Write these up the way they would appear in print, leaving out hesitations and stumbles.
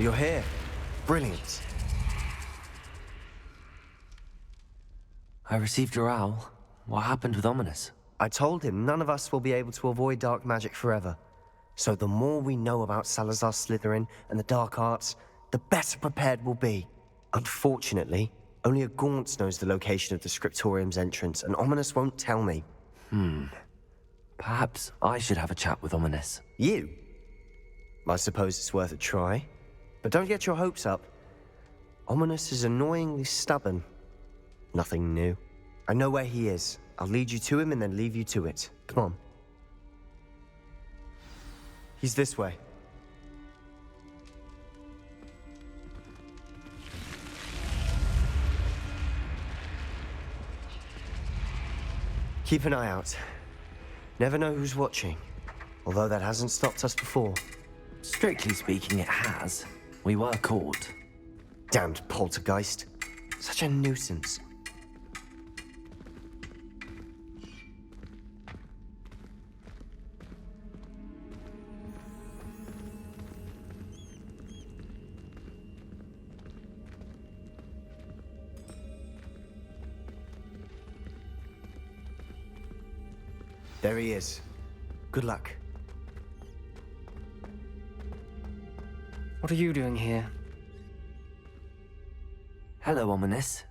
You're here. Brilliant. I received your owl. What happened with Ominous? I told him none of us will be able to avoid dark magic forever. So the more we know about Salazar Slytherin and the dark arts, the better prepared we'll be. Unfortunately, only a Gaunt knows the location of the Scriptorium's entrance, and Ominous won't tell me. Perhaps I should have a chat with Ominous. You? I suppose it's worth a try. But don't get your hopes up. Ominous is annoyingly stubborn. Nothing new. I know where he is. I'll lead you to him and then leave you to it. Come on. He's this way. Keep an eye out. Never know who's watching. Although that hasn't stopped us before. Strictly speaking, it has. We were caught. Damned poltergeist. Such a nuisance. There he is. Good luck. What are you doing here? Hello, Ominous.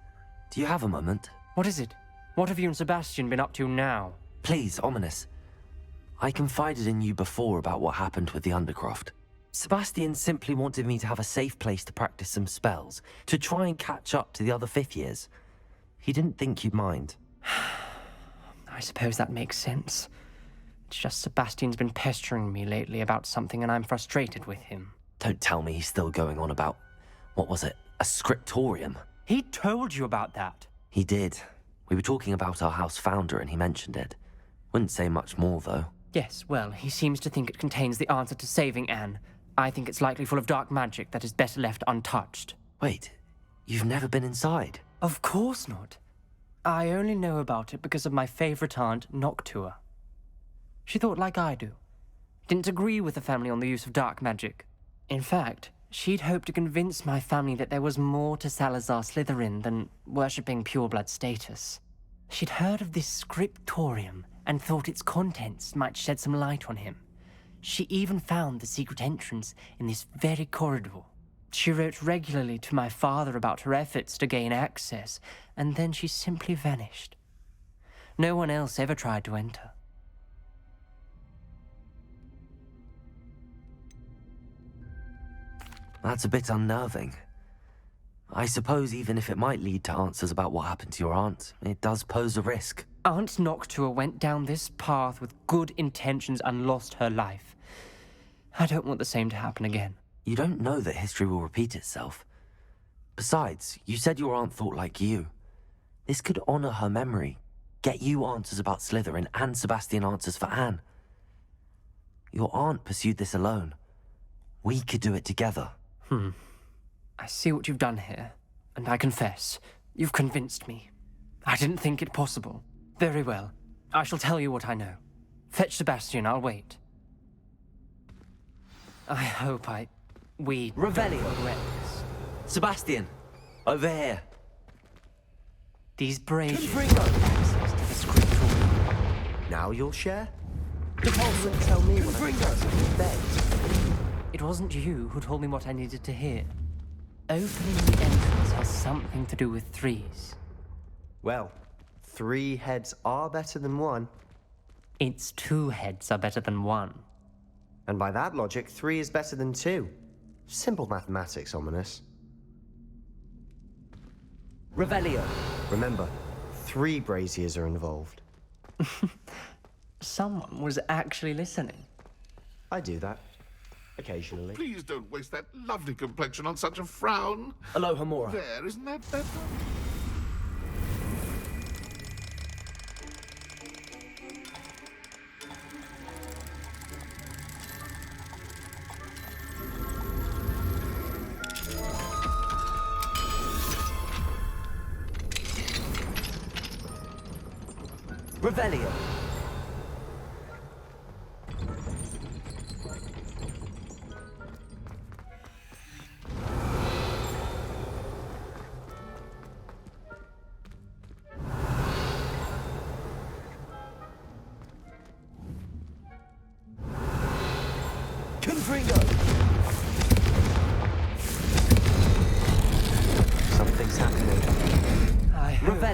Do you have a moment? What is it? What have you and Sebastian been up to now? Please, Ominous. I confided in you before about what happened with the Undercroft. Sebastian simply wanted me to have a safe place to practice some spells, to try and catch up to the other fifth years. He didn't think you'd mind. I suppose that makes sense. It's just Sebastian's been pestering me lately about something and I'm frustrated with him. Don't tell me he's still going on about, what was it, a scriptorium? He told you about that. He did. We were talking about our house founder and he mentioned it. Wouldn't say much more, though. Yes, well, he seems to think it contains the answer to saving Anne. I think it's likely full of dark magic that is better left untouched. Wait, you've never been inside? Of course not. I only know about it because of my favorite aunt, Noctua. She thought like I do. Didn't agree with the family on the use of dark magic. In fact, she'd hoped to convince my family that there was more to Salazar Slytherin than worshipping pureblood status. She'd heard of this scriptorium and thought its contents might shed some light on him. She even found the secret entrance in this very corridor. She wrote regularly to my father about her efforts to gain access, and then she simply vanished. No one else ever tried to enter. That's a bit unnerving. I suppose even if it might lead to answers about what happened to your aunt, it does pose a risk. Aunt Noctua went down this path with good intentions and lost her life. I don't want the same to happen again. You don't know that history will repeat itself. Besides, you said your aunt thought like you. This could honor her memory, get you answers about Slytherin and Sebastian answers for Anne. Your aunt pursued this alone. We could do it together. I see what you've done here, and I confess, you've convinced me. I didn't think it possible. Very well. I shall tell you what I know. Fetch Sebastian, I'll wait. I hope we Revelio. don't regret this. Sebastian, over here. These braziers have access to the scriptorium. Now you'll share? Depulse wouldn't tell me when I got to bed. It wasn't you who told me what I needed to hear. Opening the entrance has something to do with threes. Well, 3 heads are better than 1. Its 2 heads are better than 1. And by that logic, 3 is better than 2. Simple mathematics, Ominous. Revelio. Remember, 3 braziers are involved. Someone was actually listening. I do that. Occasionally. Please don't waste that lovely complexion on such a frown. Aloha Mora. There, isn't that better? Revelio.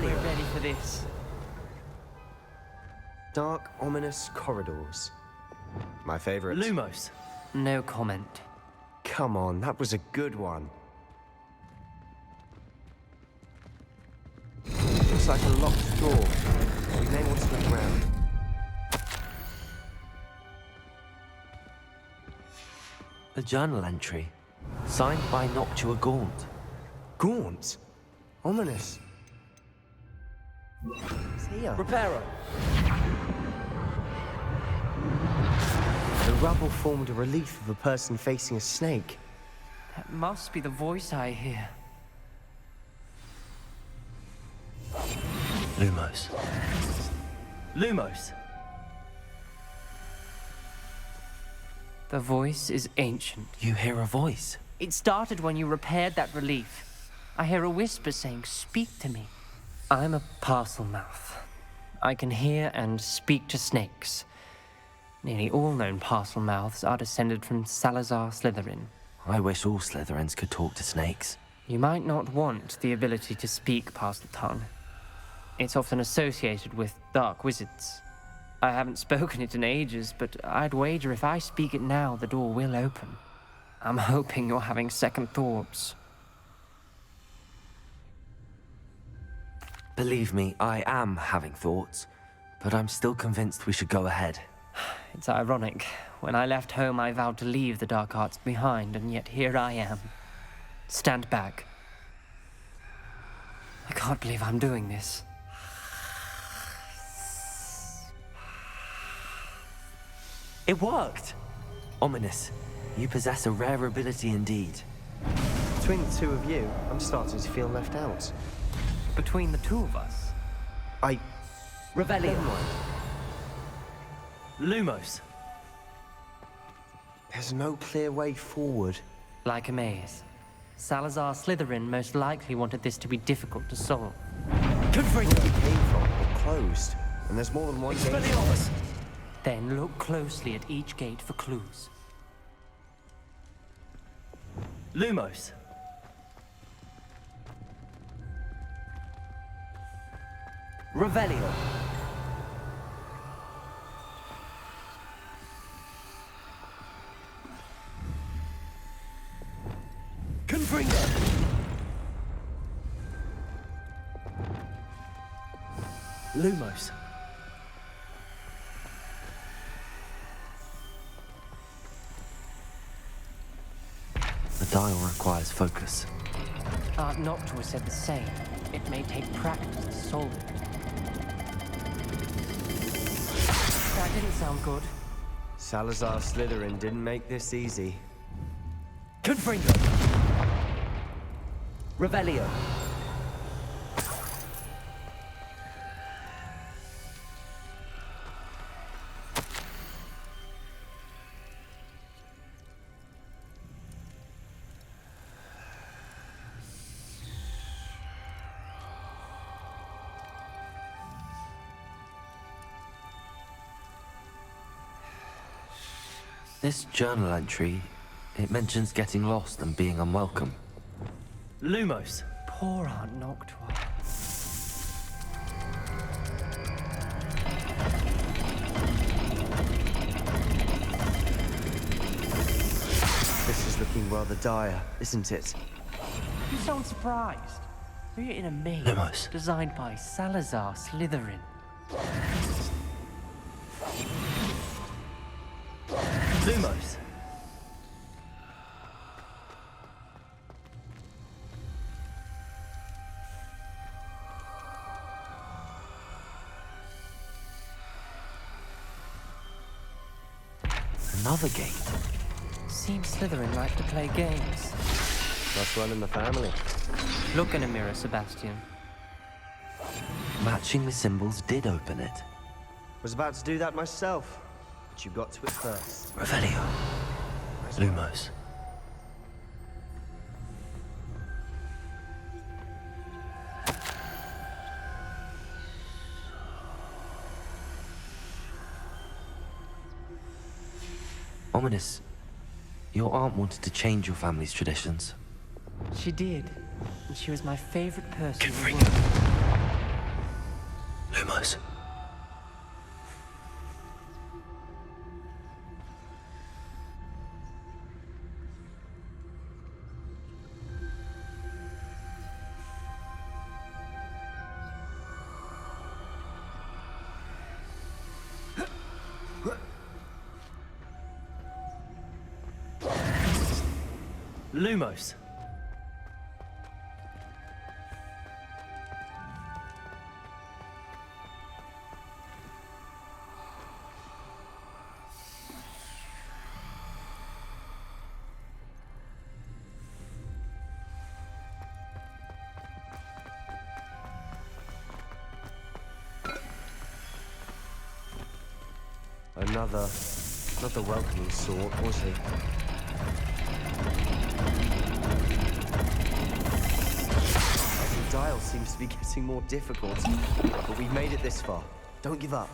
We're ready for this. Dark, ominous corridors. My favorite. Lumos. No comment. Come on, that was a good one. Looks like a locked door. We may want to look around. A journal entry. Signed by Noctua Gaunt. Gaunt? Ominous. It's here. Reparo. The rubble formed a relief of a person facing a snake. That must be the voice I hear. Lumos. Lumos. The voice is ancient. You hear a voice. It started when you repaired that relief. I hear a whisper saying, "Speak to me." I'm a parcel mouth. I can hear and speak to snakes. Nearly all known parcel mouths are descended from Salazar Slytherin. I wish all Slytherins could talk to snakes. You might not want the ability to speak parcel tongue. It's often associated with dark wizards. I haven't spoken it in ages, but I'd wager if I speak it now, the door will open. I'm hoping you're having second thoughts. Believe me, I am having thoughts, but I'm still convinced we should go ahead. It's ironic. When I left home, I vowed to leave the dark arts behind, and yet here I am. Stand back. I can't believe I'm doing this. It worked! Ominous. You possess a rare ability indeed. Between the two of you, I'm starting to feel left out. Between the two of us. Revelio. Never mind. Lumos. There's no clear way forward. Like a maze. Salazar Slytherin most likely wanted this to be difficult to solve. Where we came from, it closed. And there's more than one gate. Expelliarmus. Then look closely at each gate for clues. Lumos. Revelio. Confringo. Lumos. The dial requires focus. Aunt Noctua said the same. It may take practice to solve it. That didn't sound good. Salazar Slytherin didn't make this easy. Confringo. Revelio. This journal entry, it mentions getting lost and being unwelcome. Lumos. Poor Aunt Noctua. This is looking rather dire, isn't it? You sound surprised. We're in a maze Lumos. designed by Salazar Slytherin. Lumos. Another gate. Seems Slytherin like to play games. Must run in the family. Look in a mirror, Sebastian. Matching the symbols did open it. Was about to do that myself, but you got to it first. Revelio. Lumos. Ominous. Your aunt wanted to change your family's traditions. She did. And she was my favorite person in the Confringo. world. Lumos. Lumos. Not the welcoming sort, was he? Every dial seems to be getting more difficult, but we've made it this far. Don't give up.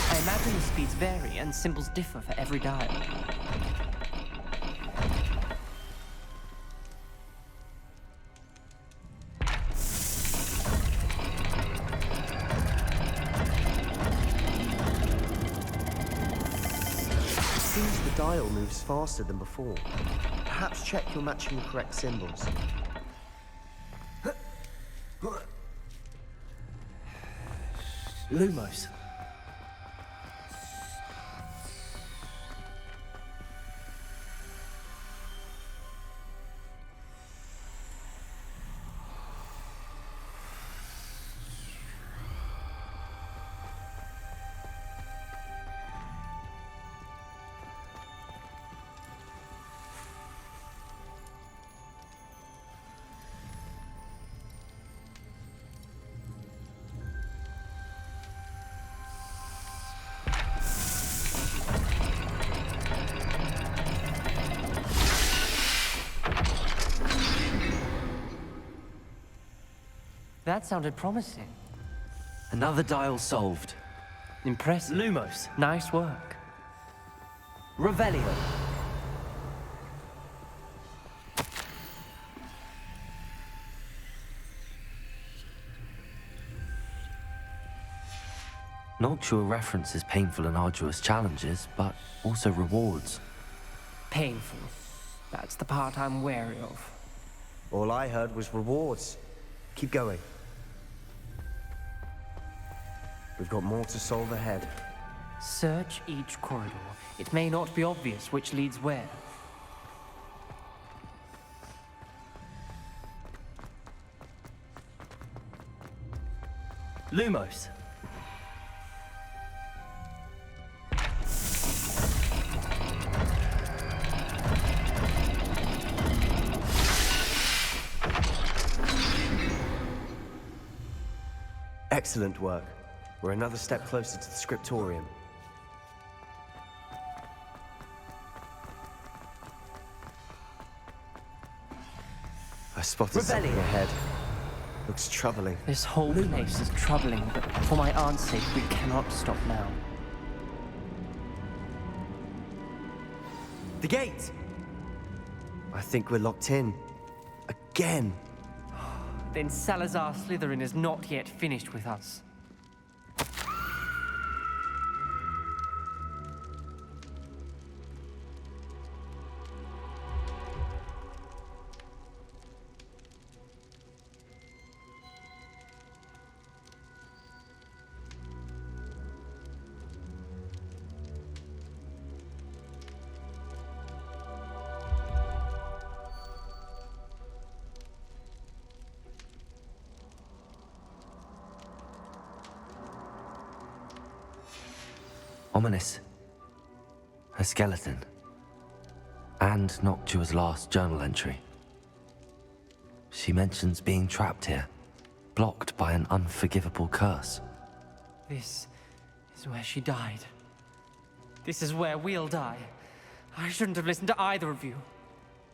I imagine the speeds vary and symbols differ for every dial. Seems the dial moves faster than before. Perhaps check you're matching the correct symbols. Lumos. That sounded promising. Another dial solved. Impressive. Lumos. Nice work. Revelio. Noctua references painful and arduous challenges, but also rewards. Painful. That's the part I'm wary of. All I heard was rewards. Keep going. We've got more to solve ahead. Search each corridor. It may not be obvious which leads where. Lumos. Excellent work. We're another step closer to the scriptorium. I spotted something ahead. Looks troubling. This whole place is troubling, but for my aunt's sake, we cannot stop now. The gate! I think we're locked in. Again. Then Salazar Slytherin is not yet finished with us. Ominous. Her skeleton. And Noctua's last journal entry. She mentions being trapped here, blocked by an unforgivable curse. This is where she died. This is where we'll die. I shouldn't have listened to either of you.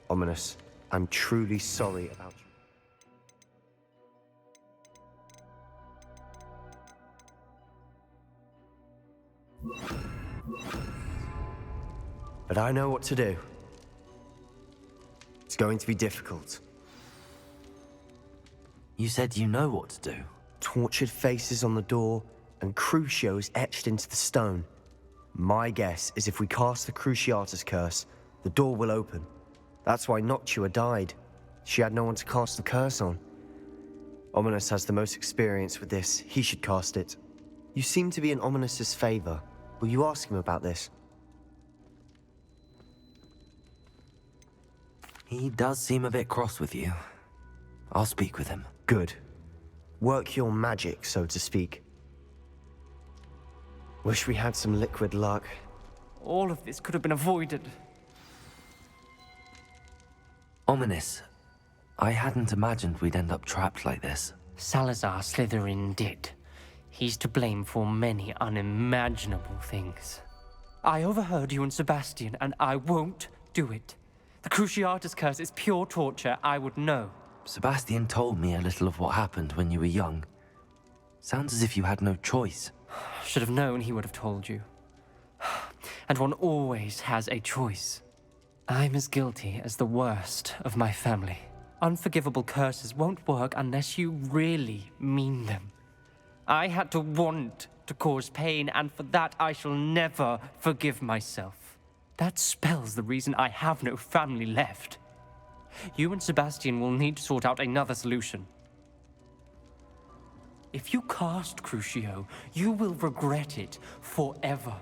Ominous, I'm truly sorry about you. But I know what to do. It's going to be difficult. You said you know what to do. Tortured faces on the door, and Crucios etched into the stone. My guess is if we cast the Cruciatus curse, the door will open. That's why Noctua died. She had no one to cast the curse on. Ominous has the most experience with this. He should cast it. You seem to be in Ominous's favor. Will you ask him about this? He does seem a bit cross with you. I'll speak with him. Good. Work your magic, so to speak. Wish we had some liquid luck. All of this could have been avoided. Ominous. I hadn't imagined we'd end up trapped like this. Salazar Slytherin did. He's to blame for many unimaginable things. I overheard you and Sebastian, and I won't do it. The Cruciatus curse is pure torture, I would know. Sebastian told me a little of what happened when you were young. Sounds as if you had no choice. Should have known he would have told you. And one always has a choice. I'm as guilty as the worst of my family. Unforgivable curses won't work unless you really mean them. I had to want to cause pain, and for that I shall never forgive myself. That spells the reason I have no family left. You and Sebastian will need to sort out another solution. If you cast Crucio, you will regret it forever.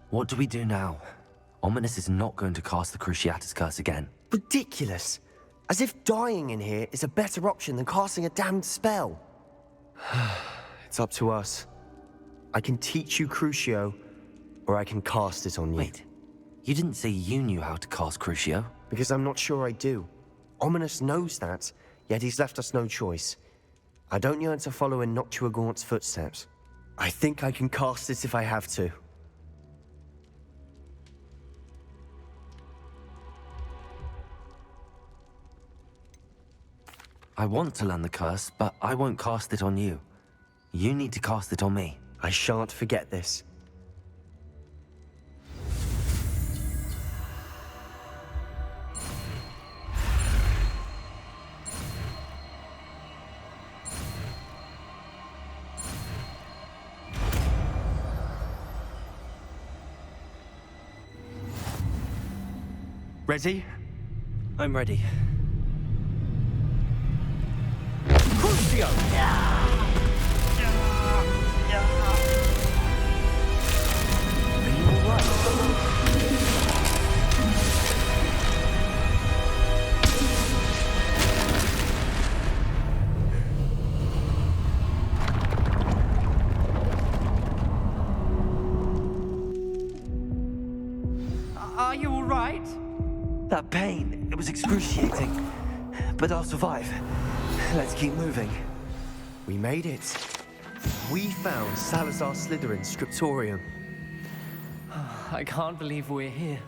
What do we do now? Ominous is not going to cast the Cruciatus curse again. Ridiculous! As if dying in here is a better option than casting a damned spell. It's up to us. I can teach you Crucio, or I can cast it on you. Wait, you didn't say you knew how to cast Crucio? Because I'm not sure I do. Ominous knows that, yet he's left us no choice. I don't yearn to follow in Noctua Gaunt's footsteps. I think I can cast it if I have to. I want to learn the curse, but I won't cast it on you. You need to cast it on me. I shan't forget this. Ready? I'm ready. Crucio! Are you all right? That pain, it was excruciating. But I'll survive. Let's keep moving. We made it. We found Salazar Slytherin's scriptorium. I can't believe we're here.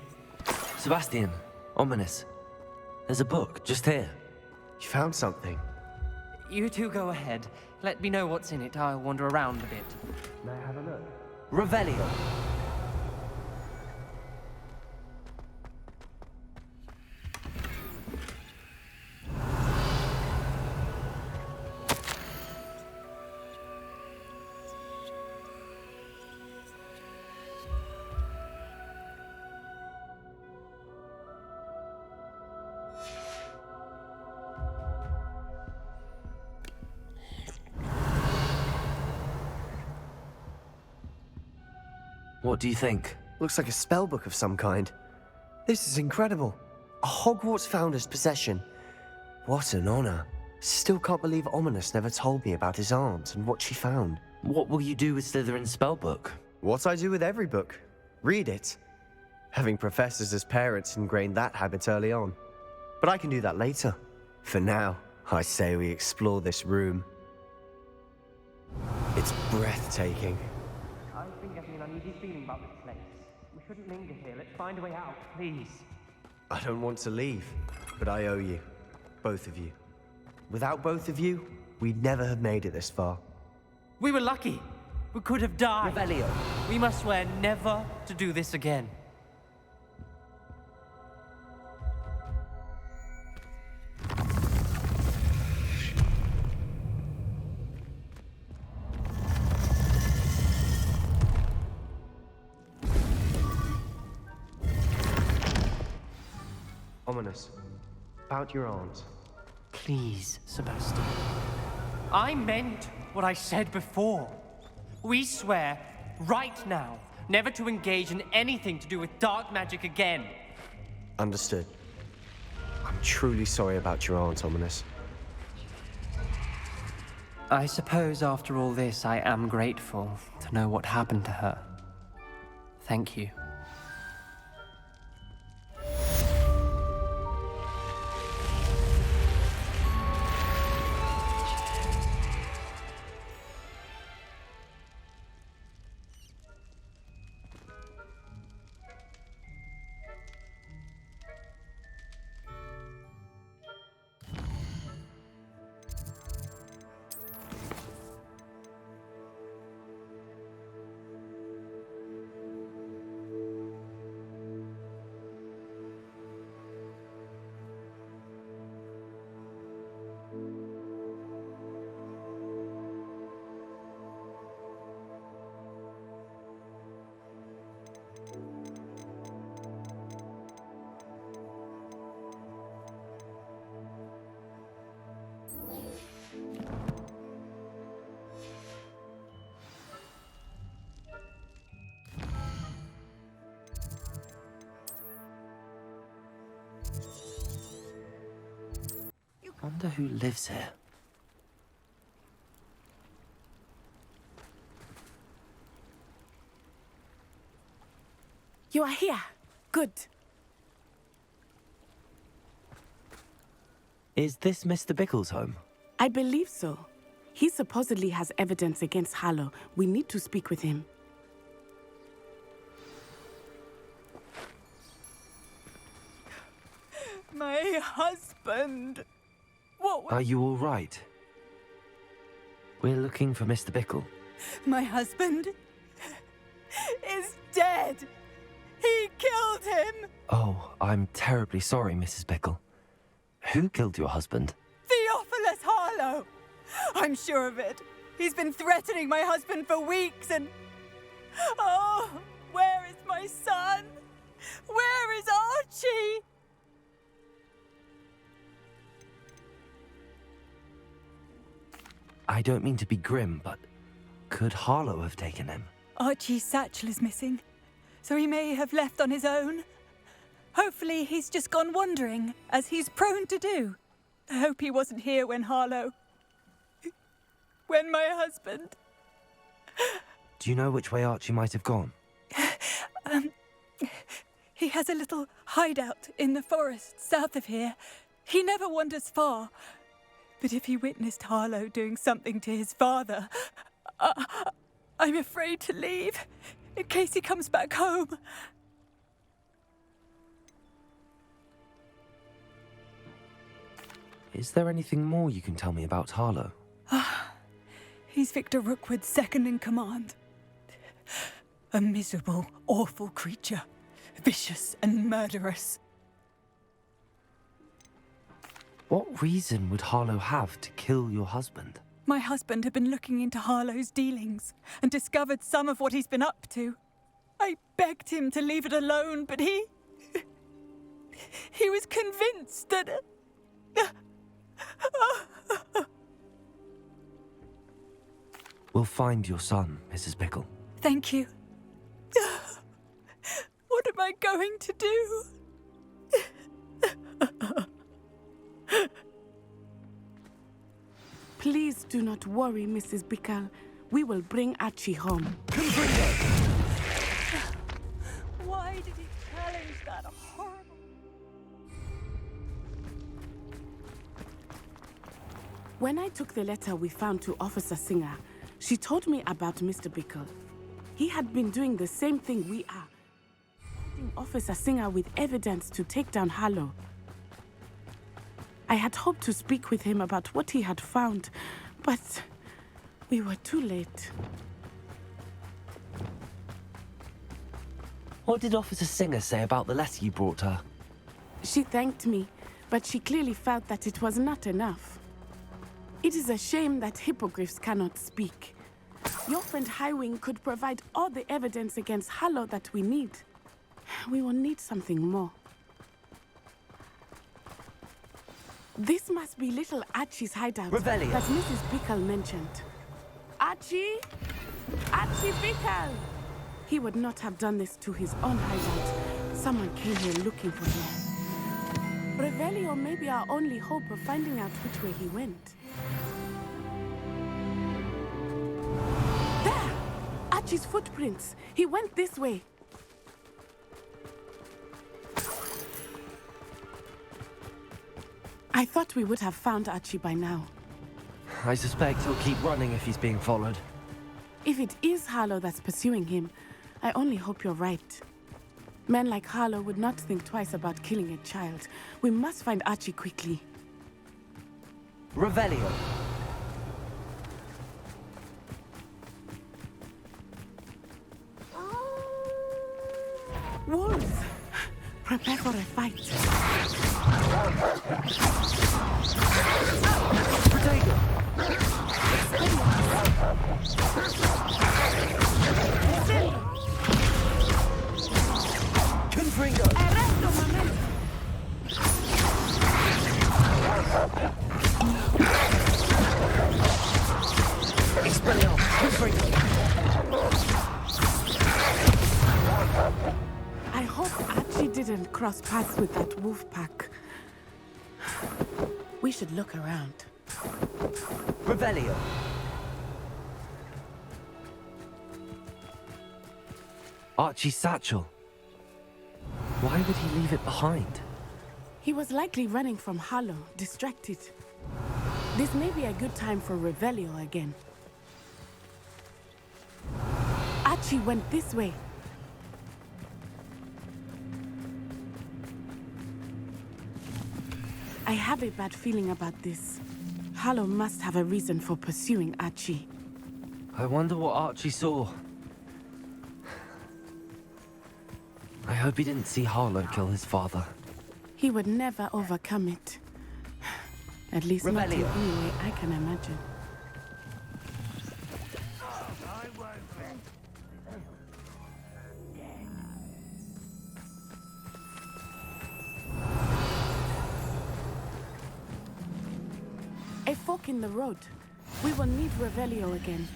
Sebastian, Ominous. There's a book just here. You found something. You two go ahead. Let me know what's in it. I'll wander around a bit. May I have a look? Revelio. What do you think? Looks like a spellbook of some kind. This is incredible. A Hogwarts founder's possession. What an honor. Still can't believe Ominous never told me about his aunt and what she found. What will you do with Slytherin's spellbook? What I do with every book. Read it. Having professors as parents ingrained that habit early on. But I can do that later. For now, I say we explore this room. It's breathtaking. I've been getting an uneasy feeling about this place. We shouldn't linger here. Let's find a way out, please. I don't want to leave, but I owe you. Both of you. Without both of you, we'd never have made it this far. We were lucky. We could have died. Revelio. We must swear never to do this again. Ominous. About your aunt. Please, Sebastian. I meant what I said before. We swear, right now, never to engage in anything to do with dark magic again. Understood. I'm truly sorry about your aunt, Ominous. I suppose after all this, I am grateful to know what happened to her. Thank you. Wonder who lives here. You are here. Good. Is this Mr. Bickle's home? I believe so. He supposedly has evidence against Harlow. We need to speak with him. My husband. What? Are you all right? We're looking for Mr. Bickle. My husband is dead. He killed him. Oh, I'm terribly sorry, Mrs. Bickle. Who killed your husband? Theophilus Harlow. I'm sure of it. He's been threatening my husband for weeks and... Oh, where is my son? Where is Archie? I don't mean to be grim, but could Harlow have taken him? Archie's satchel is missing, so he may have left on his own. Hopefully he's just gone wandering, as he's prone to do. I hope he wasn't here when Harlow... when my husband... Do you know which way Archie might have gone? He has a little hideout in the forest south of here. He never wanders far. But if he witnessed Harlow doing something to his father, I'm afraid to leave, in case he comes back home. Is there anything more you can tell me about Harlow? He's Victor Rookwood's second in command. A miserable, awful creature. Vicious and murderous. What reason would Harlow have to kill your husband? My husband had been looking into Harlow's dealings and discovered some of what he's been up to. I begged him to leave it alone, but he was convinced that... We'll find your son, Mrs. Bickle. Thank you. What am I going to do? Please do not worry, Mrs. Bickle. We will bring Archie home. Why did he challenge that horrible... When I took the letter we found to Officer Singer, she told me about Mr. Bickle. He had been doing the same thing we are. Officer Singer with evidence to take down Harlow. I had hoped to speak with him about what he had found, but we were too late. What did Officer Singer say about the letter you brought her? She thanked me, but she clearly felt that it was not enough. It is a shame that hippogriffs cannot speak. Your friend Highwing could provide all the evidence against Harlow that we need. We will need something more. This must be little Archie's hideout Revelio. that Mrs. Pickle mentioned. Archie? Archie Pickle! He would not have done this to his own hideout. Someone came here looking for him. Revelio may be our only hope of finding out which way he went. There! Archie's footprints. He went this way. I thought we would have found Archie by now. I suspect he'll keep running if he's being followed. If it is Harlow that's pursuing him, I only hope you're right. Men like Harlow would not think twice about killing a child. We must find Archie quickly. Revelio. Wolves! Prepare for a fight. Confringo. Arresto momento. Expelliarmus. Confringo. I hope Archie didn't cross paths with that wolf pack. We should look around. Revelio. Archie's satchel. Why would he leave it behind? He was likely running from Harlow, distracted. This may be a good time for Revelio again. Archie went this way. I have a bad feeling about this. Harlow must have a reason for pursuing Archie. I wonder what Archie saw. I hope he didn't see Harlow kill his father. He would never overcome it. At least not in Revelio. any way I can imagine. A fork in the road. We will need Revelio again.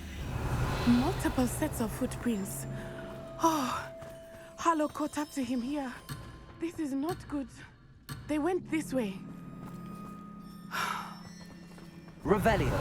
Multiple sets of footprints. Oh, Harlow caught up to him here. This is not good. They went this way. Revelio.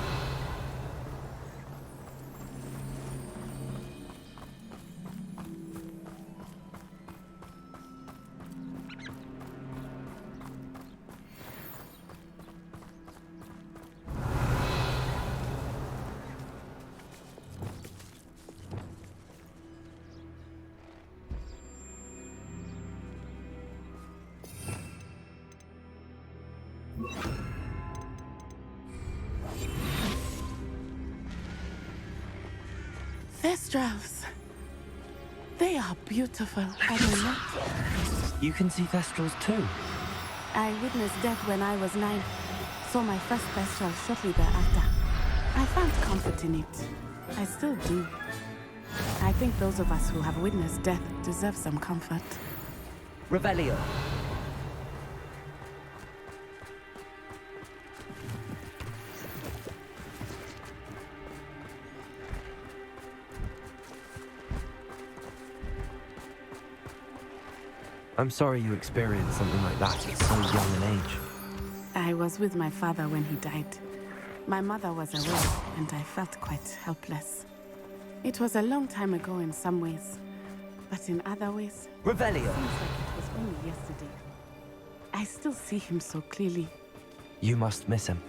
Thestrals. They are beautiful, are they not? You can see Thestrals too. I witnessed death when I was 9. Saw my first Thestral shortly thereafter. I found comfort in it. I still do. I think those of us who have witnessed death deserve some comfort. Revelio. I'm sorry you experienced something like that at so young an age. I was with my father when he died. My mother was away, and I felt quite helpless. It was a long time ago in some ways, but in other ways, Revelio. seems like it was only yesterday. I still see him so clearly. You must miss him.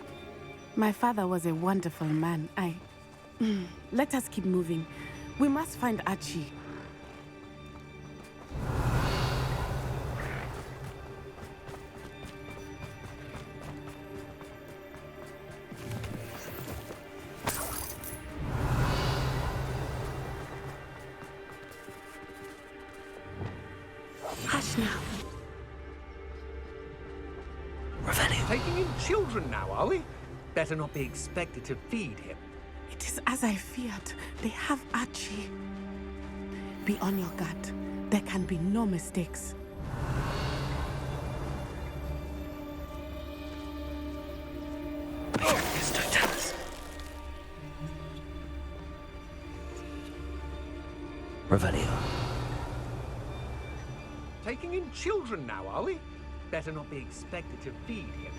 My father was a wonderful man. Let us keep moving. We must find Archie. much now. Revelio. Taking in children now, are we? Better not be expected to feed him. It is as I feared. They have Archie. Be on your guard. There can be no mistakes. Revelio. Taking in children now, are we? Better not be expected to feed him.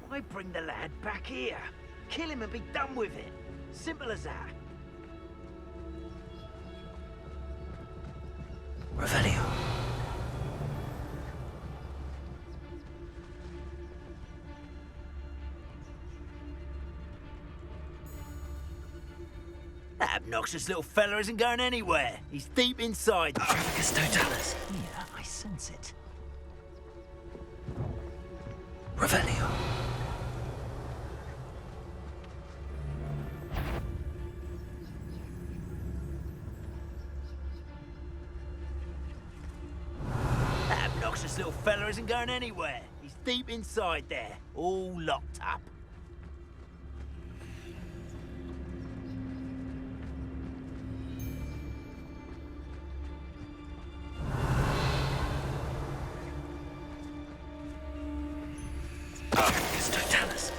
Why bring the lad back here? Kill him and be done with it. Simple as that. Revelio. That obnoxious little fella isn't going anywhere. He's deep inside. Trafficus totalis. Yeah, I sense it. Revelio. That obnoxious little fella isn't going anywhere. He's deep inside there, all locked up. Trafficus totalis.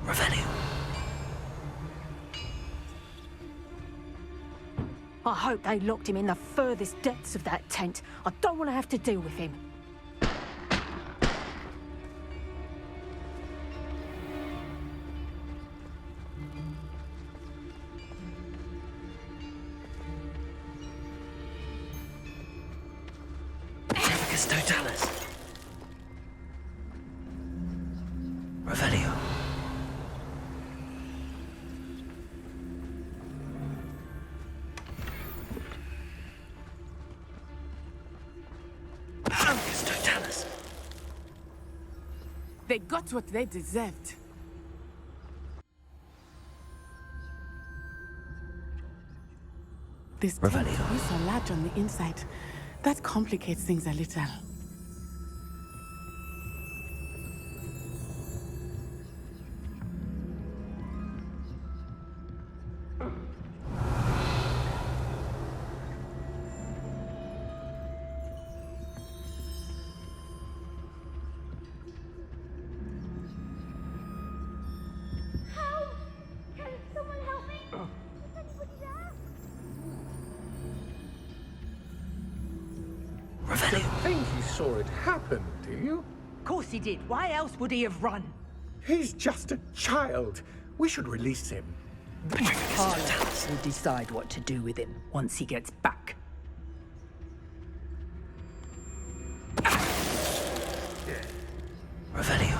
Revelio. I hope they locked him in the furthest depths of that tent. I don't want to have to deal with him. Trafficus totalis. Revelio. Trafficus totalis. They got what they deserved. This tent Revelio. is so large on the inside. That complicates things a little. Can someone help me? Is anybody there? Revelio. Think he saw it happen, do you? Of course he did. Why else would he have run? He's just a child. We should release him. Harlow will decide what to do with him once he gets back. Revelio.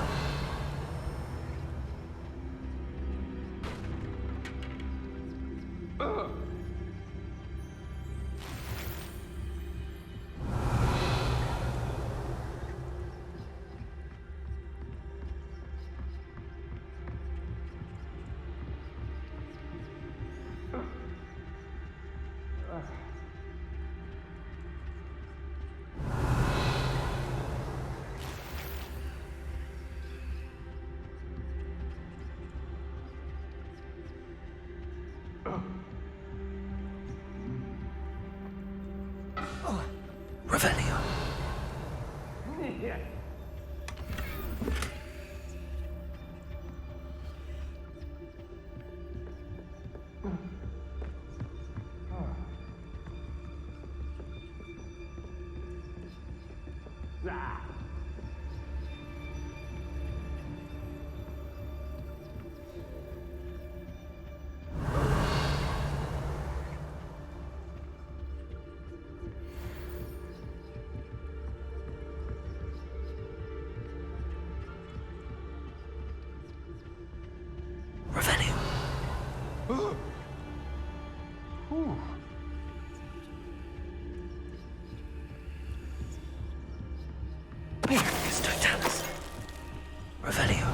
Revelio.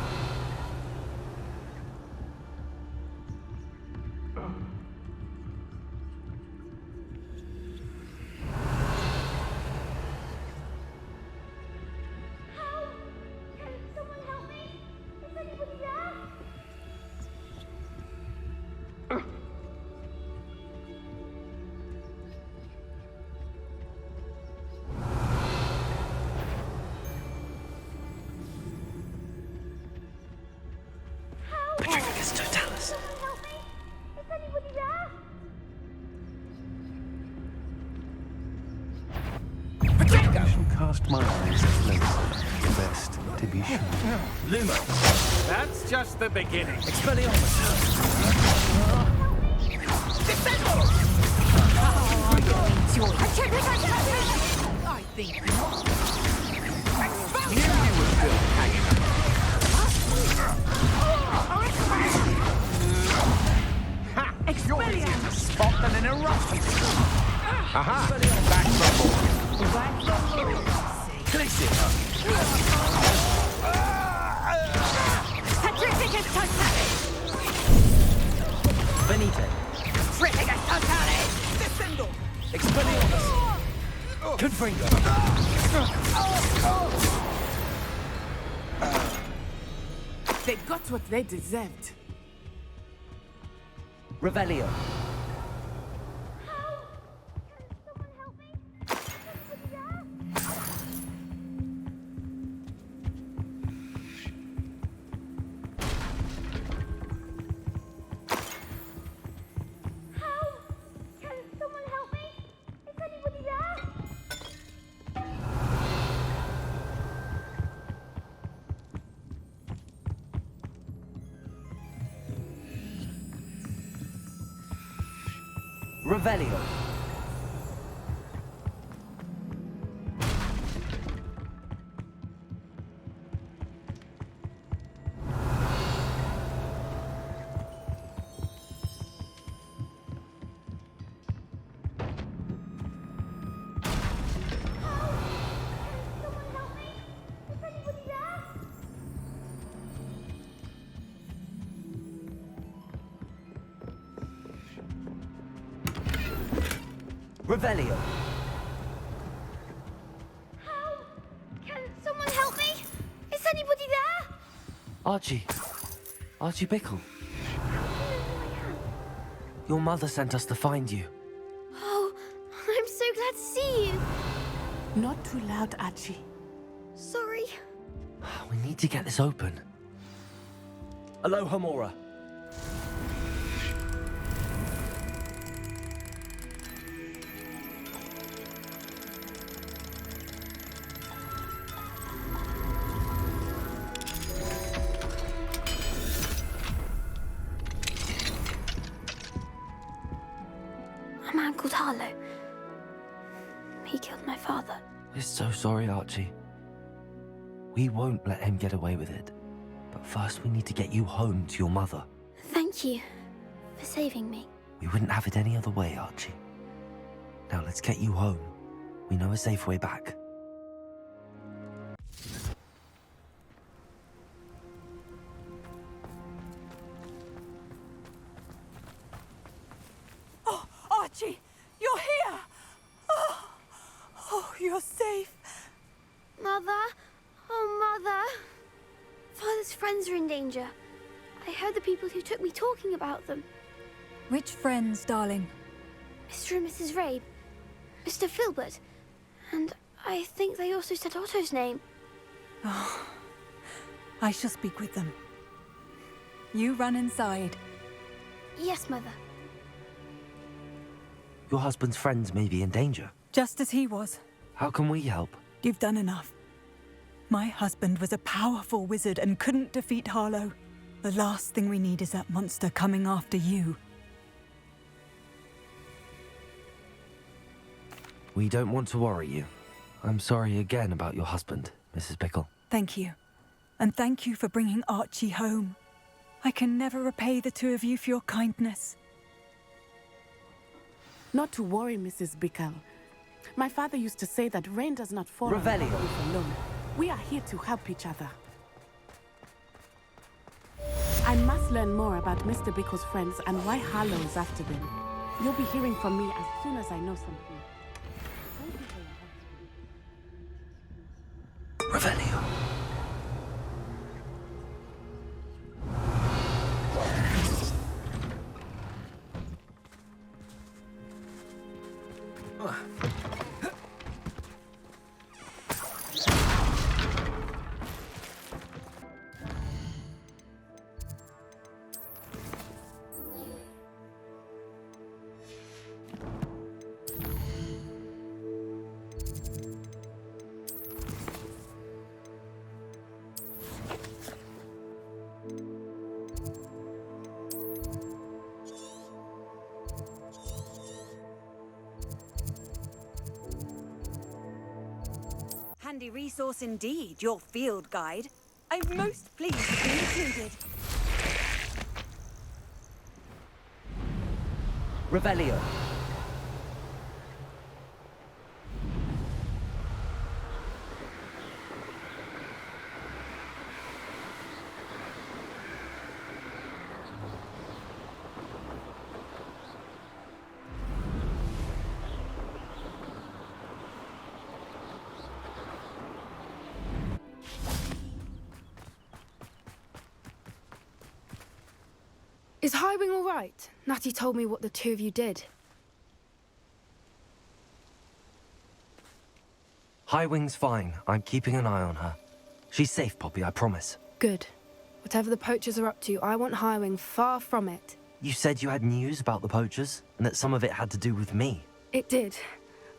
Can someone help me? Is anybody there? Petrificus Totalis. Help me? Is anybody there? Protector! Cast my eyes at place. Best to be sure. Luma. That's just the beginning. Expelliarmus. I think not. Knew you were still hanging up. Ha! You're easier to spot than an eruption. Aha! Back from board. Petrificus Totalis! Venite. Petrificus Totalis! Descendo! Expelliarmus. Confringo. They got what they deserved. Revelio. Someone help me? Is anybody there? Can someone help me? Is anybody there? Revelio. Someone help me? Is anybody there? Revelio. Can someone help me? Is anybody there? Archie. Archie Bickle. Your mother sent us to find you. Oh, I'm so glad to see you. Not too loud, Archie. Sorry. We need to get this open. Aloha Mora. A man called Harlow. He killed my father. We're so sorry, Archie. We won't let him get away with it. But first we need to get you home to your mother. Thank you for saving me. We wouldn't have it any other way, Archie. Now let's get you home. We know a safe way back. Oh, Archie, you're here! Oh, you're safe. Mother? Oh, Mother. Father's friends are in danger. I heard the people who took me talking about them. Which friends, darling? Mr. and Mrs. Rabe, Mr. Filbert, and I think they also said Otto's name. Oh, I shall speak with them. You run inside. Yes, Mother. Your husband's friends may be in danger. Just as he was. How can we help? You've done enough. My husband was a powerful wizard and couldn't defeat Harlow. The last thing we need is that monster coming after you. We don't want to worry you. I'm sorry again about your husband, Mrs. Bickle. Thank you. And thank you for bringing Archie home. I can never repay the two of you for your kindness. Not to worry, Mrs. Bickle. My father used to say that rain does not fall on Revelio. Hogwarts alone. We are here to help each other. I must learn more about Mr. Bickle's friends and why Harlow is after them. You'll be hearing from me as soon as I know something. Thank you for your help. Revelio. Handy resource indeed, your field guide. I'm most pleased to be included. Revelio. Is Highwing all right? Natty told me what the two of you did. Highwing's fine. I'm keeping an eye on her. She's safe, Poppy, I promise. Good. Whatever the poachers are up to, I want Highwing far from it. You said you had news about the poachers, and that some of it had to do with me. It did.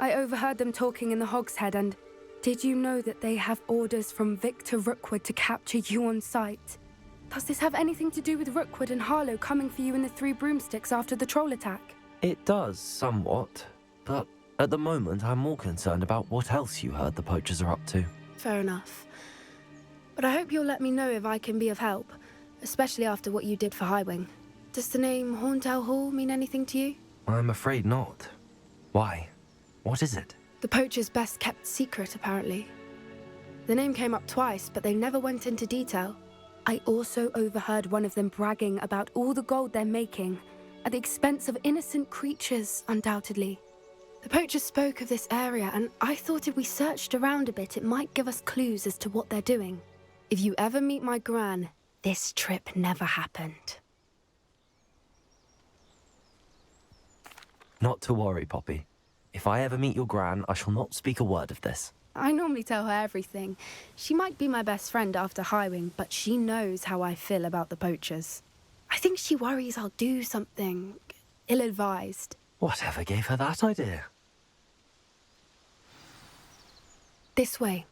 I overheard them talking in the Hogshead, and did you know that they have orders from Victor Rookwood to capture you on sight? Does this have anything to do with Rookwood and Harlow coming for you in the Three Broomsticks after the troll attack? It does, somewhat. But at the moment, I'm more concerned about what else you heard the poachers are up to. Fair enough. But I hope you'll let me know if I can be of help, especially after what you did for Highwing. Does the name Horndale Hall mean anything to you? I'm afraid not. Why? What is it? The poachers' best kept secret, apparently. The name came up twice, but they never went into detail. I also overheard one of them bragging about all the gold they're making, at the expense of innocent creatures, undoubtedly. The poachers spoke of this area, and I thought if we searched around a bit, it might give us clues as to what they're doing. If you ever meet my gran, this trip never happened. Not to worry, Poppy. If I ever meet your gran, I shall not speak a word of this. I normally tell her everything. She might be my best friend after Highwing, but she knows how I feel about the poachers. I think she worries I'll do something ill-advised. Whatever gave her that idea? This way.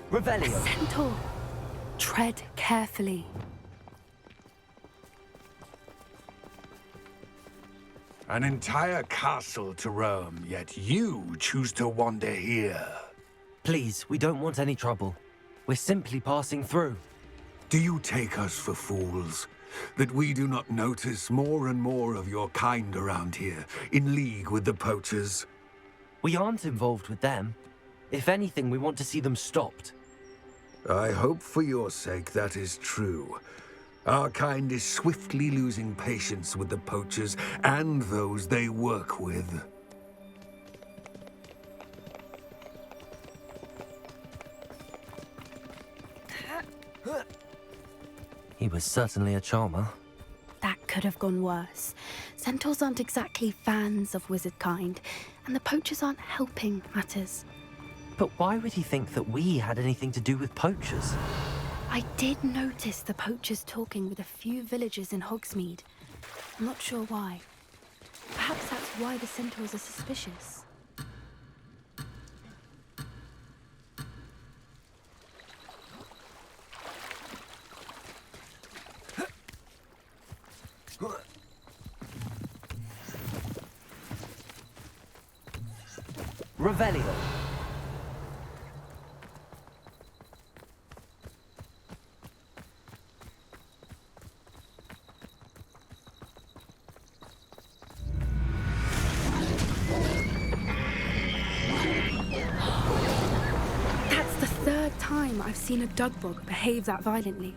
Revelio. A centaur. Tread carefully. An entire castle to roam, yet you choose to wander here. Please, we don't want any trouble. We're simply passing through. Do you take us for fools? That we do not notice more and more of your kind around here, in league with the poachers? We aren't involved with them. If anything, we want to see them stopped. I hope for your sake that is true. Our kind is swiftly losing patience with the poachers and those they work with. He was certainly a charmer. That could have gone worse. Centaurs aren't exactly fans of wizard kind, and the poachers aren't helping matters. But why would he think that we had anything to do with poachers? I did notice the poachers talking with a few villagers in Hogsmeade. I'm not sure why. Perhaps that's why the centaurs are suspicious. Revelio. That's the third time I've seen a dugbog behave that violently.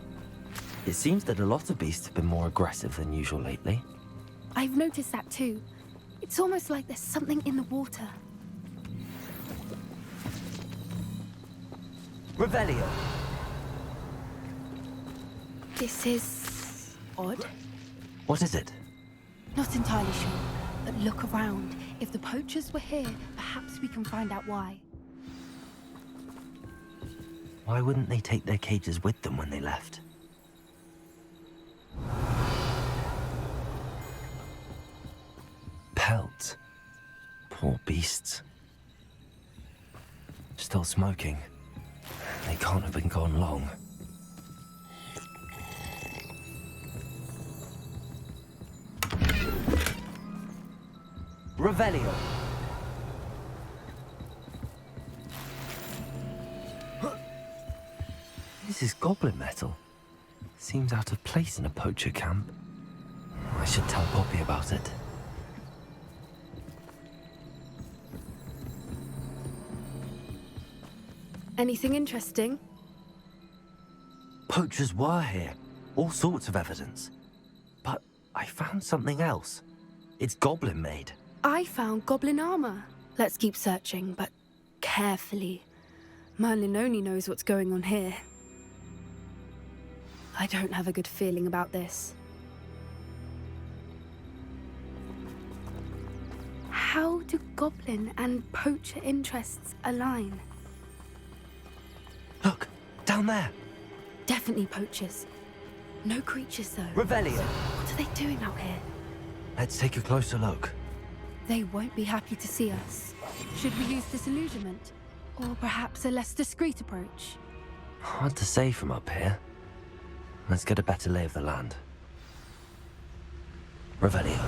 It seems that a lot of beasts have been more aggressive than usual lately. I've noticed that too. It's almost like there's something in the water. Revelio. This is odd. What is it? Not entirely sure, but look around. If the poachers were here, perhaps we can find out why. Why wouldn't they take their cages with them when they left? Pelt. Poor beasts. Still smoking. They can't have been gone long. Revelio. This is goblin metal. Seems out of place in a poacher camp. I should tell Poppy about it. Anything interesting? Poachers were here. All sorts of evidence. But I found something else. It's goblin made. I found goblin armor. Let's keep searching, but carefully. Merlin only knows what's going on here. I don't have a good feeling about this. How do goblin and poacher interests align? Look, down there. Definitely poachers. No creatures, though. Revelio. So what are they doing out here? Let's take a closer look. They won't be happy to see us. Should we use disillusionment? Or perhaps a less discreet approach? Hard to say from up here. Let's get a better lay of the land. Revelio.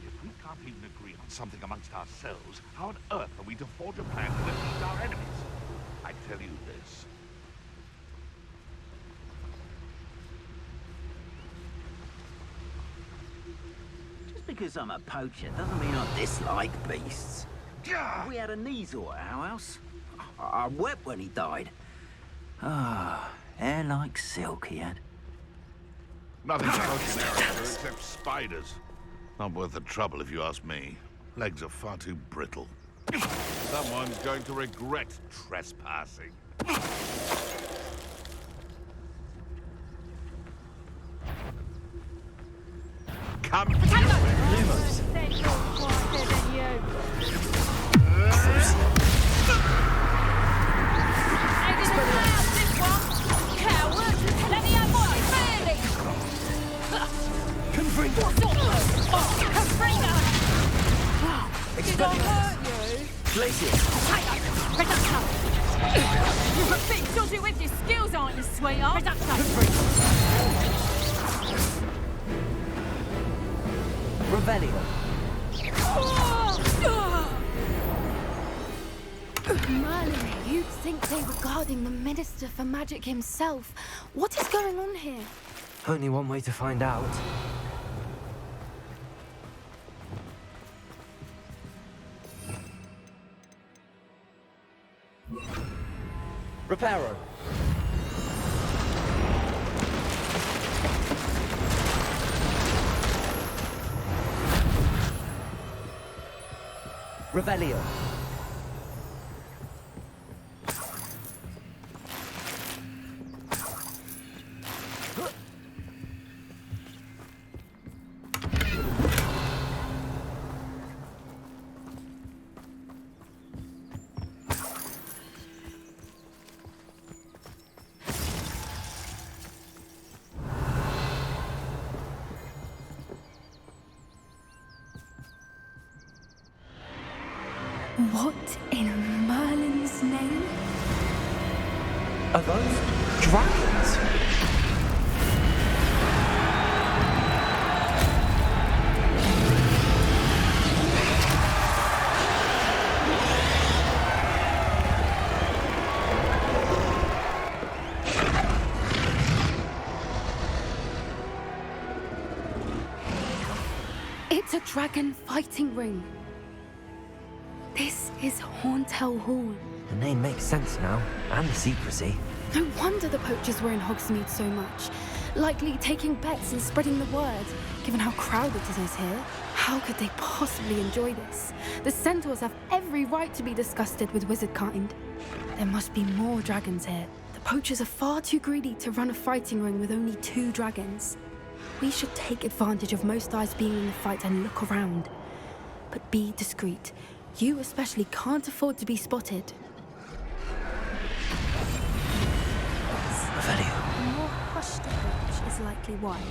If we can't even agree on something amongst ourselves, how on earth are we to forge a plan to defeat our enemies? I tell you this. Just because I'm a poacher doesn't mean I dislike beasts. We had a Neasor at our house. I wept when he died. Ah, hair like silk he had. Nothing's poaching area except spiders. Not worth the trouble if you ask me. Legs are far too brittle. Someone's going to regret trespassing. Come Lumos. You're a bit dodgy with your skills, aren't you, sweetheart? Revelio. Merlin, you'd think they were guarding the Minister for Magic himself. What is going on here? Only one way to find out. Reparo. Revelio. What in Merlin's name? Are those dragons? dragon fighting ring. This is Hauntel Hall. The name makes sense now, and the secrecy. No wonder the poachers were in Hogsmeade so much. Likely taking bets and spreading the word, given how crowded it is here. How could they possibly enjoy this? The centaurs have every right to be disgusted with wizard kind. There must be more dragons here. The poachers are far too greedy to run a fighting ring with only 2 dragons. We should take advantage of most eyes being in the fight and look around. But be discreet. You especially can't afford to be spotted. More hush to poach is likely wise.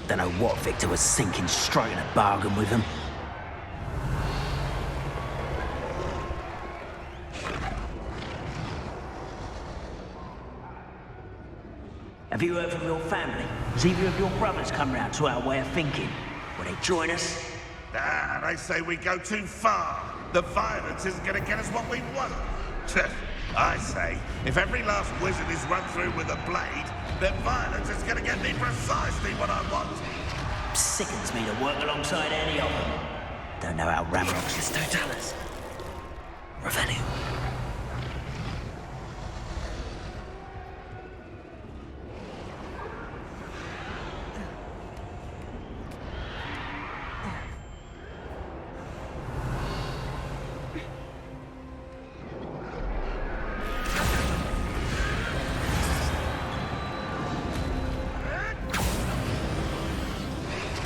Don't know what Victor was sinking straight in a bargain with him. Have you heard from your family? Has either of your brothers come round to our way of thinking? Will they join us? Ah, they say we go too far. The violence isn't going to get us what we want. I say, if every last wizard is run through with a blade, then violence is going to get me precisely what I want. Sickens me to work alongside any of them. Don't know how Ramrock's just don't tell us. Revenue.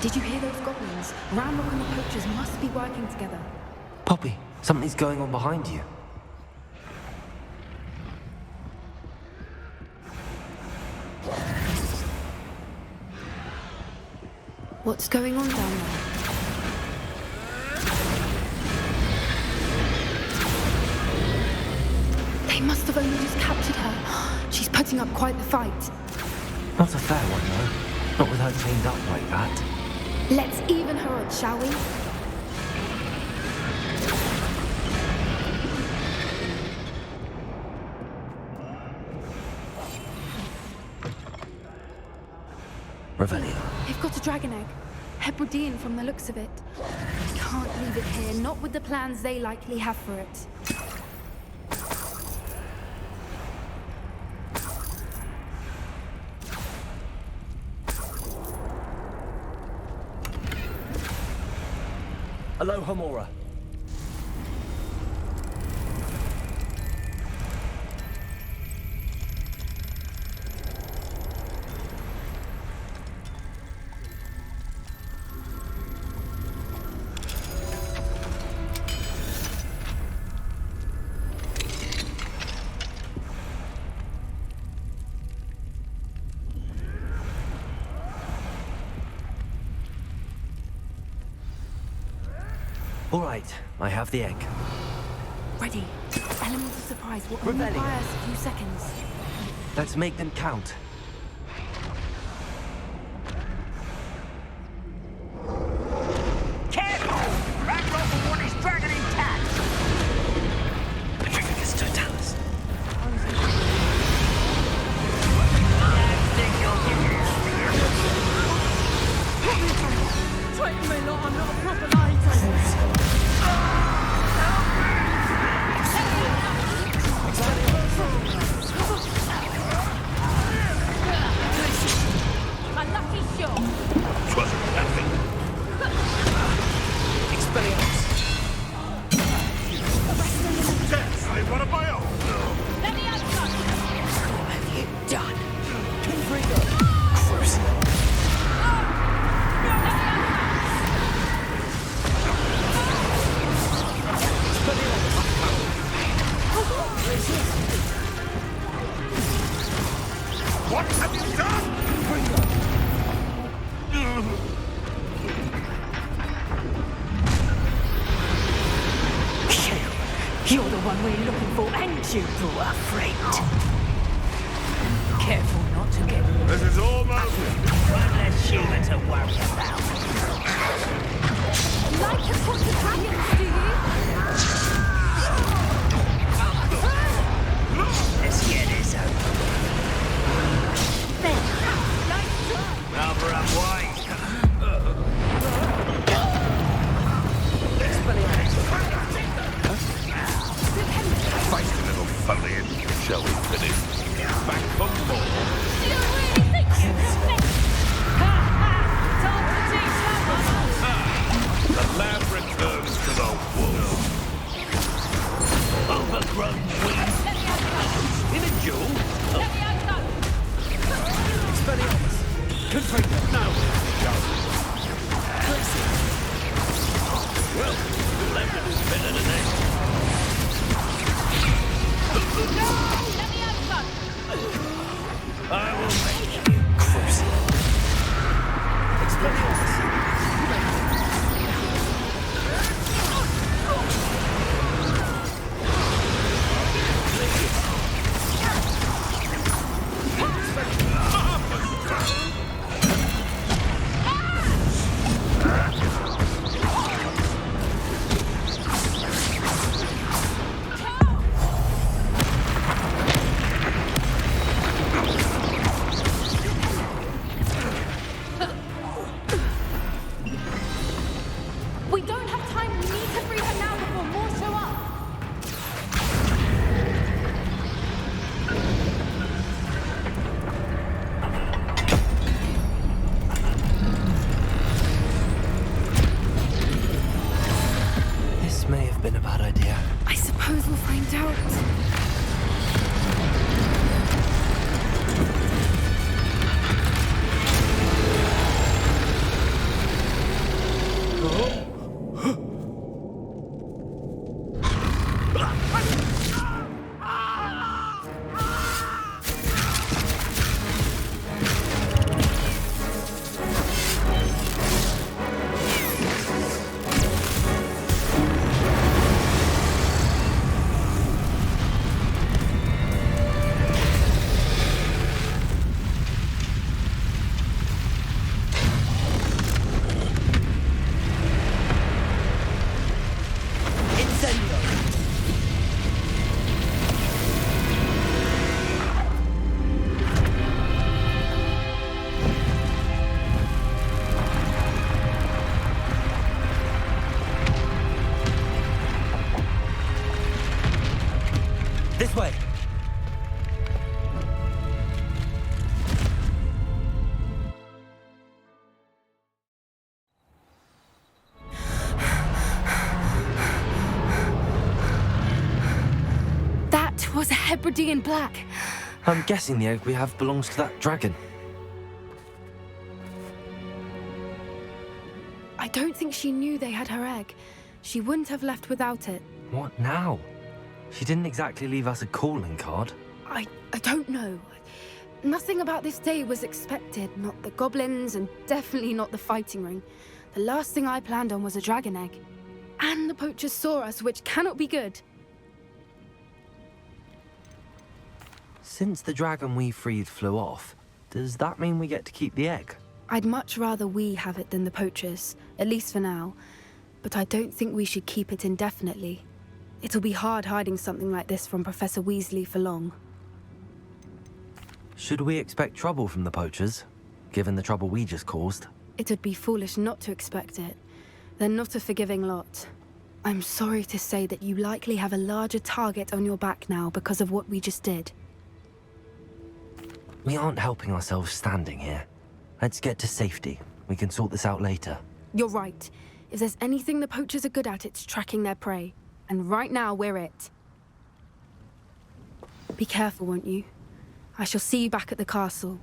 Did you hear those goblins? Ramrock and the poachers must be working together. Poppy, something's going on behind you. What's going on down there? They must have only just captured her. She's putting up quite the fight. Not a fair one, though. Not with her chained up like that. Let's even her odds, shall we? Revelio. They've got a dragon egg. Hebridean from the looks of it. Can't leave it here, not with the plans they likely have for it. Aloha, Mora. All right, I have the egg. Ready. Element of surprise will only buy us a few seconds. Let's make them count. Careful! Ramrock will want his dragon intact! Everything is totalis. Trade me like I'm not a proper lady. A lucky shot. Trust nothing. Expelliarmus. Yes, I want to buy off. Let me outside. What have you done? Cruise. What have you done? You're the one we're looking for, and you brought a friend. Careful not to get... This is almost... One less human to worry about. Like to put the dragons, do you? Let's get this over. There. Nice try. Rather unwise. Shall we finish? Back for more. The lamb returns to the wolf. Overgrown weeds. In a duel? Expelliarmus! Confringo! Now where's the go? Well, you'll have to do better than that. I will make you crucible. Expelliarmus! We don't have time. We need to free her now before more show up. This may have been a bad idea. I suppose we'll find out. This way! That was a Hebridean black. I'm guessing the egg we have belongs to that dragon. I don't think she knew they had her egg. She wouldn't have left without it. What now? She didn't exactly leave us a calling card. I don't know. Nothing about this day was expected. Not the goblins, and definitely not the fighting ring. The last thing I planned on was a dragon egg. And the poachers saw us, which cannot be good. Since the dragon we freed flew off, does that mean we get to keep the egg? I'd much rather we have it than the poachers, at least for now. But I don't think we should keep it indefinitely. It'll be hard hiding something like this from Professor Weasley for long. Should we expect trouble from the poachers, given the trouble we just caused? It would be foolish not to expect it. They're not a forgiving lot. I'm sorry to say that you likely have a larger target on your back now because of what we just did. We aren't helping ourselves standing here. Let's get to safety. We can sort this out later. You're right. If there's anything the poachers are good at, it's tracking their prey. And right now, we're it. Be careful, won't you? I shall see you back at the castle.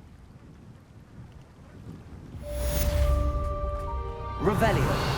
Revelio.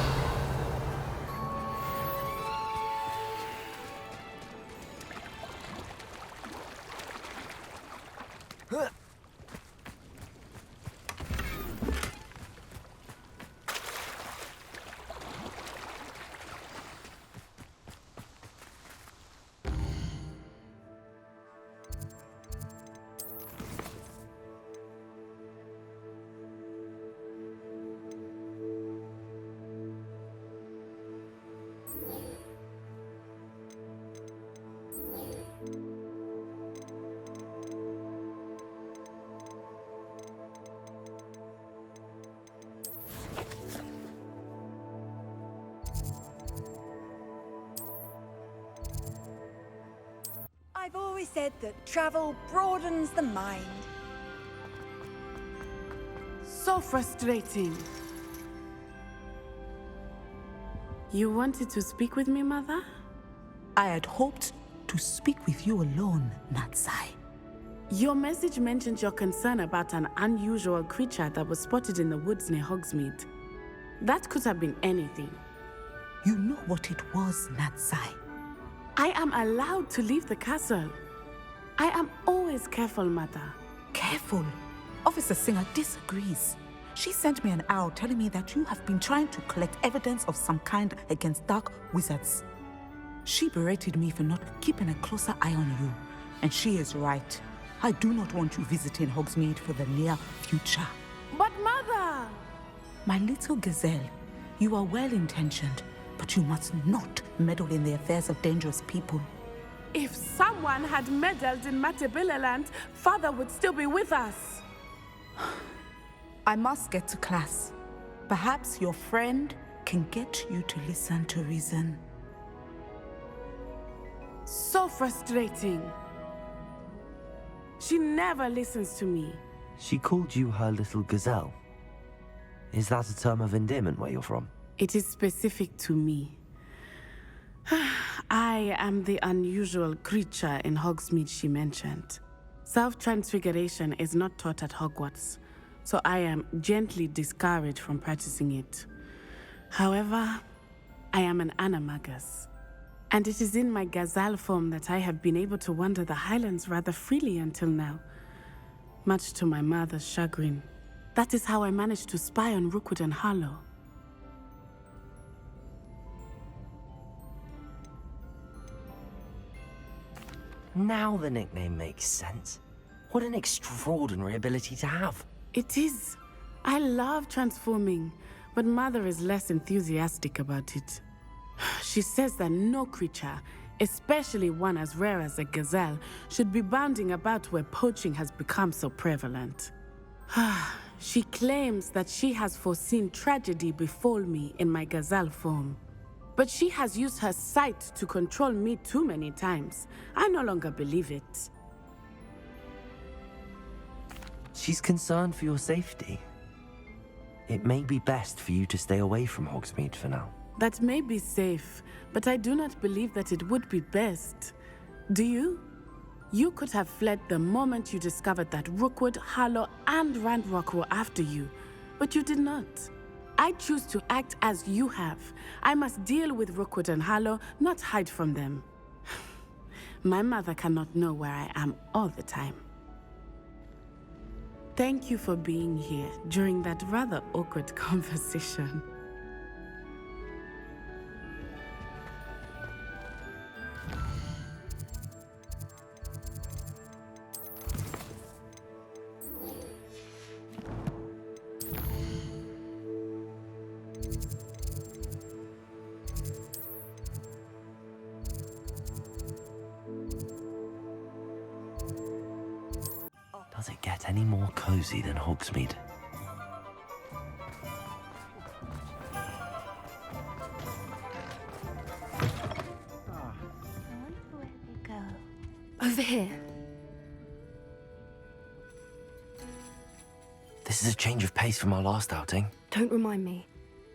always said that travel broadens the mind. So frustrating. You wanted to speak with me, Mother? I had hoped to speak with you alone, Natsai. Your message mentioned your concern about an unusual creature that was spotted in the woods near Hogsmeade. That could have been anything. You know what it was, Natsai. I am allowed to leave the castle. I am always careful, Mother. Careful? Officer Singer disagrees. She sent me an owl telling me that you have been trying to collect evidence of some kind against dark wizards. She berated me for not keeping a closer eye on you, and she is right. I do not want you visiting Hogsmeade for the near future. But Mother! My little gazelle, you are well-intentioned, but you must not meddle in the affairs of dangerous people. If someone had meddled in Matabeleland, Father would still be with us. I must get to class. Perhaps your friend can get you to listen to reason. So frustrating. She never listens to me. She called you her little gazelle. Is that a term of endearment where you're from? It is specific to me. I am the unusual creature in Hogsmeade she mentioned. Self-transfiguration is not taught at Hogwarts, so I am gently discouraged from practicing it. However, I am an animagus, and it is in my gazelle form that I have been able to wander the Highlands rather freely until now, much to my mother's chagrin. That is how I managed to spy on Rookwood and Harlow. Now the nickname makes sense. What an extraordinary ability to have. It is. I love transforming, but Mother is less enthusiastic about it. She says that no creature, especially one as rare as a gazelle, should be bounding about where poaching has become so prevalent. She claims that she has foreseen tragedy befall me in my gazelle form. But she has used her sight to control me too many times. I no longer believe it. She's concerned for your safety. It may be best for you to stay away from Hogsmeade for now. That may be safe, but I do not believe that it would be best. Do you? You could have fled the moment you discovered that Rookwood, Harlow, and Ranrock were after you, but you did not. I choose to act as you have. I must deal with Rookwood and Harlow, not hide from them. My mother cannot know where I am all the time. Thank you for being here during that rather awkward conversation. Does it get any more cozy than Hogsmeade? Over here. This is a change of pace from our last outing. Don't remind me.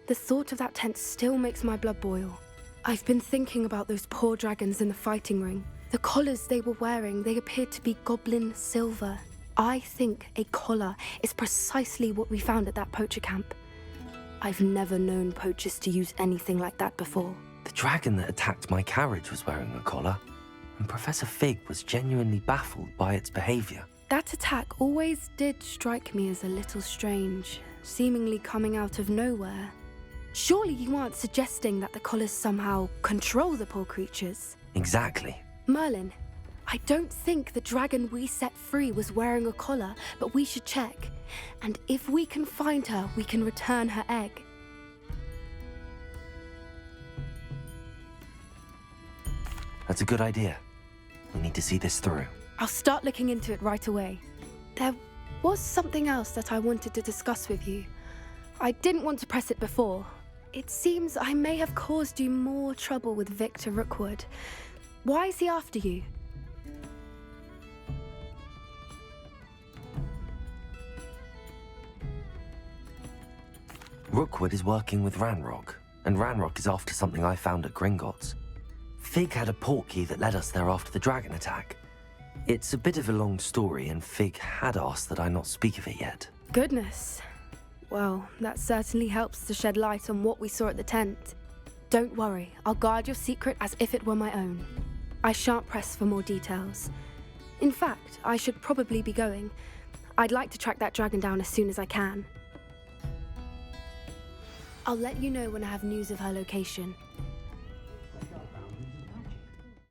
The thought of that tent still makes my blood boil. I've been thinking about those poor dragons in the fighting ring. The collars they were wearing, they appeared to be goblin silver. I think a collar is precisely what we found at that poacher camp. I've never known poachers to use anything like that before. The dragon that attacked my carriage was wearing a collar, and Professor Fig was genuinely baffled by its behavior. That attack always did strike me as a little strange, seemingly coming out of nowhere. Surely you aren't suggesting that the collars somehow control the poor creatures? Exactly. Merlin, I don't think the dragon we set free was wearing a collar, but we should check. And if we can find her, we can return her egg. That's a good idea. We need to see this through. I'll start looking into it right away. There was something else that I wanted to discuss with you. I didn't want to press it before. It seems I may have caused you more trouble with Victor Rookwood. Why is he after you? Rookwood is working with Ranrock, and Ranrock is after something I found at Gringotts. Fig had a portkey that led us there after the dragon attack. It's a bit of a long story, and Fig had asked that I not speak of it yet. Goodness. Well, that certainly helps to shed light on what we saw at the tent. Don't worry, I'll guard your secret as if it were my own. I shan't press for more details. In fact, I should probably be going. I'd like to track that dragon down as soon as I can. I'll let you know when I have news of her location.